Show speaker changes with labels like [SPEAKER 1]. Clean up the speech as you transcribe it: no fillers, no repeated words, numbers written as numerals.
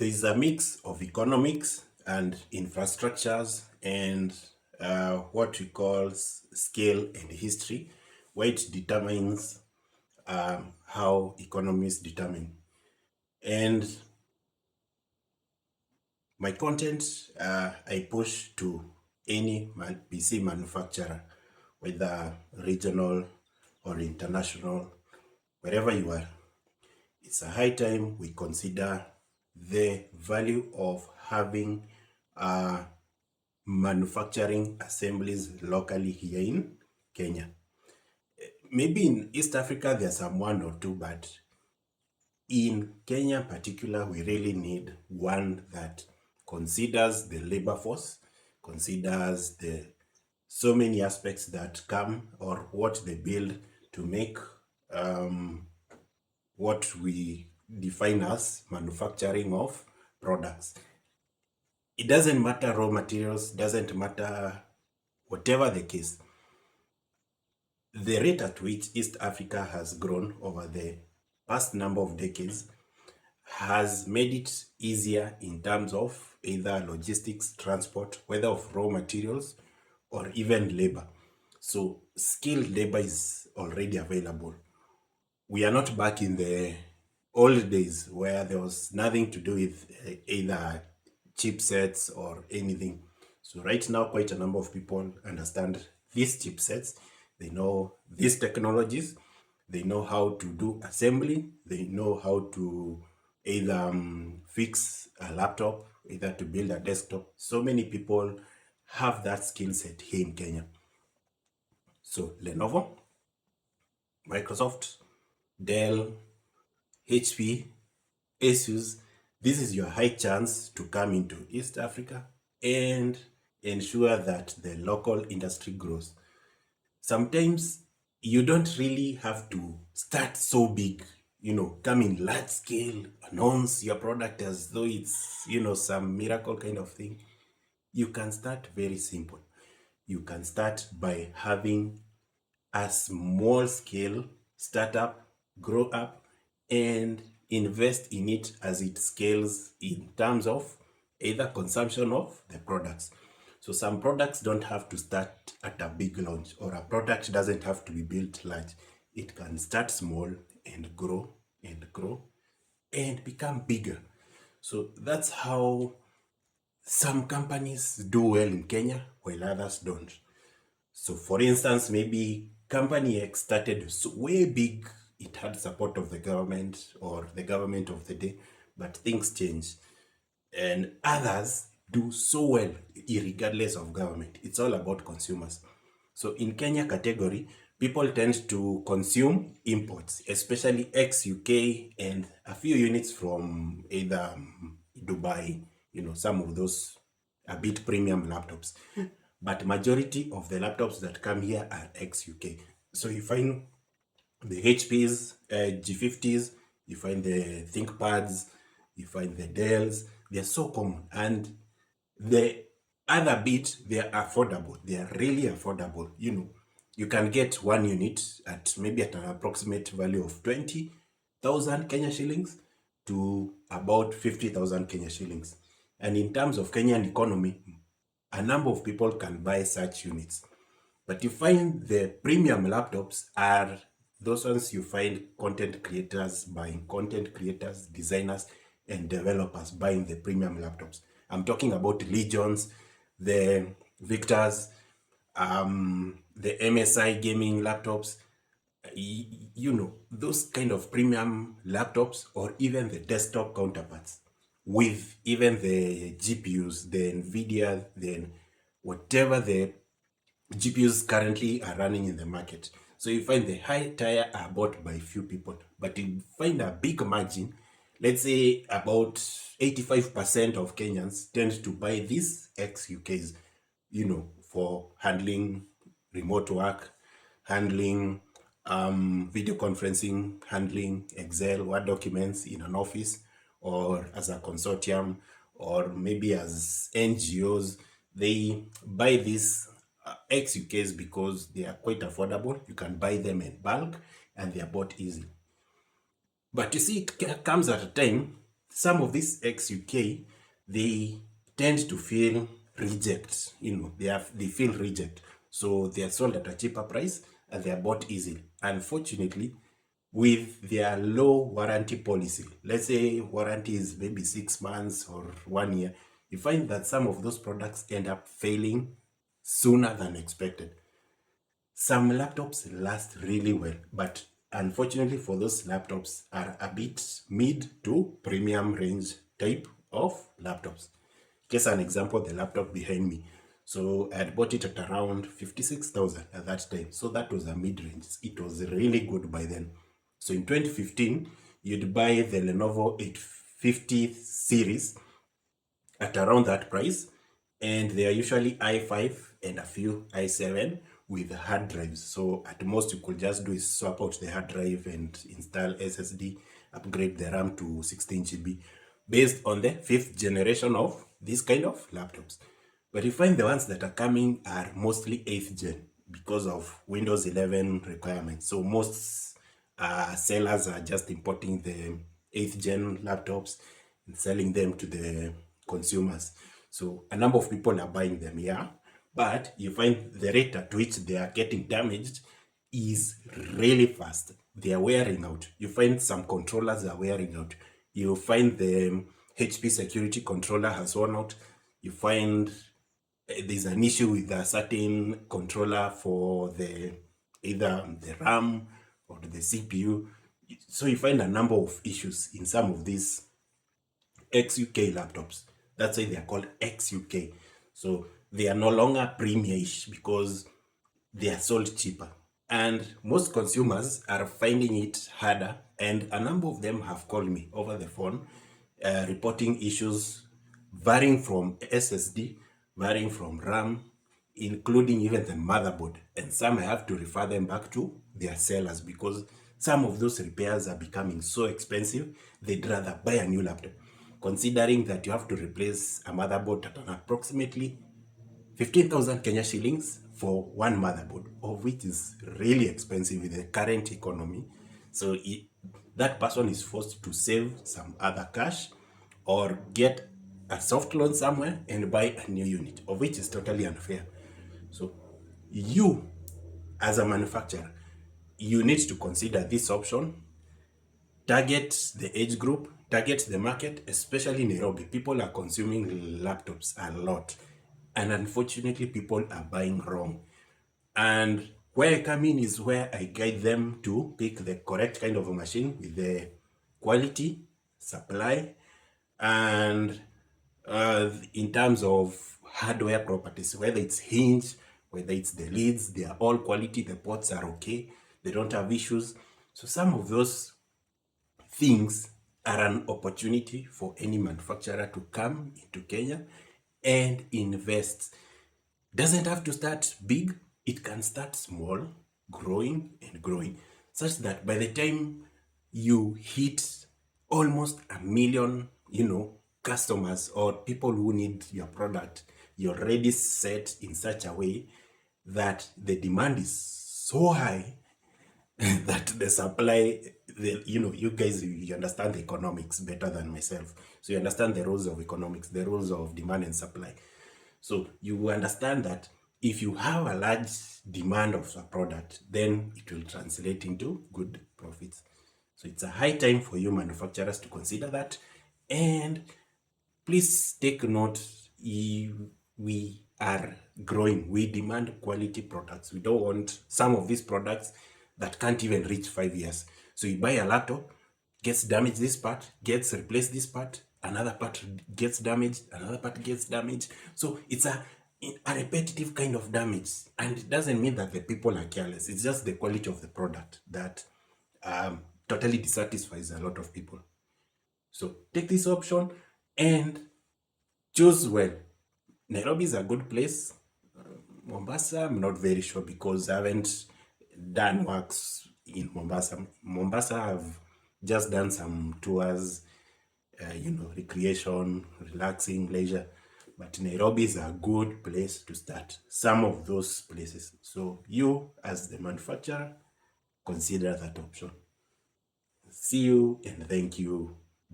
[SPEAKER 1] there's a mix of economics and infrastructures and what we call scale and history, where it determines how economies determine. And my content, I push to any PC manufacturer, whether regional or international, wherever you are. It's a high time we consider the value of having manufacturing assemblies locally here in Kenya. Maybe in East Africa, there's some one or two, but in Kenya in particular, we really need one that considers the labor force, considers the so many aspects that come or what they build to make what we define as manufacturing of products. It doesn't matter raw materials, doesn't matter whatever the case. The rate at which East Africa has grown over the past number of decades has made it easier in terms of either logistics, transport, whether of raw materials or even labor. So skilled labor is already available. We are not back in the old days where there was nothing to do with either chipsets or anything. So right now, quite a number of people understand these chipsets. They know these technologies. They know how to do assembly. They know how to either fix a laptop, either to build a desktop. So many people have that skill set here in Kenya. So Lenovo, Microsoft, Dell, HP, ASUS, this is your high chance to come into East Africa and ensure that the local industry grows. Sometimes you don't really have to start so big, come in large scale, announce your product as though it's, some miracle kind of thing. You can start very simple. You can start by having a small scale startup, grow up, and invest in it as it scales in terms of either consumption of the products. So some products don't have to start at a big launch, or a product doesn't have to be built large. It can start small and grow and become bigger. So that's how some companies do well in Kenya while others don't. So for instance, maybe company X started way big, it had support of the government or the government of the day, but things change. And others do so well regardless of government. It's all about consumers. So in Kenya category, people tend to consume imports, especially ex-UK and a few units from either Dubai, some of those a bit premium laptops. But majority of the laptops that come here are ex-UK. So you find the HPs, G50s, you find the ThinkPads, you find the Dells. They're so common. And the other bit, they're affordable. They are really affordable. You can get one unit at maybe at an approximate value of 20,000 Kenya shillings to about 50,000 Kenya shillings. And in terms of Kenyan economy, a number of people can buy such units. But you find the premium laptops are those ones you find content creators buying, content creators, designers, and developers buying the premium laptops. I'm talking about Legions, the Victors, the MSI gaming laptops, those kind of premium laptops, or even the desktop counterparts with even the GPUs, the NVIDIA, then whatever the GPUs currently are running in the market. So you find the high tier are bought by few people, but you find a big margin. Let's say about 85% of Kenyans tend to buy these ex-UKs, for handling remote work, handling video conferencing, handling Excel, Word documents in an office, or as a consortium, or maybe as NGOs. They buy these ex-UKs because they are quite affordable. You can buy them in bulk and they are bought easily. But you see, it comes at a time some of these ex-UK, they tend to feel reject. They feel reject. So they are sold at a cheaper price and they are bought easily. Unfortunately, with their low warranty policy, let's say warranty is maybe 6 months or 1 year, you find that some of those products end up failing sooner than expected. Some laptops last really well, but unfortunately for those laptops are a bit mid to premium range type of laptops. Just an example, the laptop behind me. So I had bought it at around 56,000 at that time. So that was a mid-range. It was really good by then. So in 2015, you'd buy the Lenovo 850 series at around that price, and they are usually i5 and a few i7 with hard drives. So at most you could just do is swap out the hard drive and install SSD, upgrade the RAM to 16 GB based on the 5th generation of this kind of laptops. But you find the ones that are coming are mostly 8th gen because of Windows 11 requirements. So most sellers are just importing the 8th gen laptops and selling them to the consumers. So a number of people are buying them, yeah. But you find the rate at which they are getting damaged is really fast. They are wearing out. You find some controllers are wearing out. You find the HP security controller has worn out. You find there's an issue with a certain controller for the either the RAM or the CPU. So you find a number of issues in some of these ex-UK laptops. That's why they are called ex-UK. So they are no longer premium-ish because they are sold cheaper. And most consumers are finding it harder. And a number of them have called me over the phone, reporting issues varying from SSD, varying from RAM, including even the motherboard. And some I have to refer them back to their sellers because some of those repairs are becoming so expensive, they'd rather buy a new laptop. Considering that you have to replace a motherboard at an approximately 15,000 Kenya shillings for one motherboard, of which is really expensive with the current economy. So that person is forced to save some other cash or get a soft loan somewhere and buy a new unit, of which is totally unfair. So you, as a manufacturer, you need to consider this option. Target the age group, target the market, especially in Nairobi. People are consuming laptops a lot. And unfortunately, people are buying wrong. And where I come in is where I guide them to pick the correct kind of a machine with the quality, supply, and in terms of hardware properties, whether it's hinge, whether it's the leads, they are all quality, the ports are okay, they don't have issues. So some of those things are an opportunity for any manufacturer to come into Kenya and invest. Doesn't have to start big, it can start small, growing and growing, such that by the time you hit almost 1 million, customers or people who need your product, you're already set in such a way that the demand is so high that the supply, you guys, you understand the economics better than myself. So you understand the rules of economics, the rules of demand and supply. So you understand that if you have a large demand of a product, then it will translate into good profits. So it's a high time for you manufacturers to consider that. And please take note, we are growing. We demand quality products. We don't want some of these products that can't even reach 5 years. So you buy a laptop, gets damaged this part, gets replaced this part, another part gets damaged, another part gets damaged. So it's a repetitive kind of damage. And it doesn't mean that the people are careless. It's just the quality of the product that totally dissatisfies a lot of people. So take this option and choose well. Nairobi is a good place. Mombasa, I'm not very sure because I haven't done works in Mombasa. Mombasa, I've just done some tours, recreation, relaxing, leisure. But Nairobi is a good place to start. Some of those places. So you, as the manufacturer, consider that option. See you and thank you.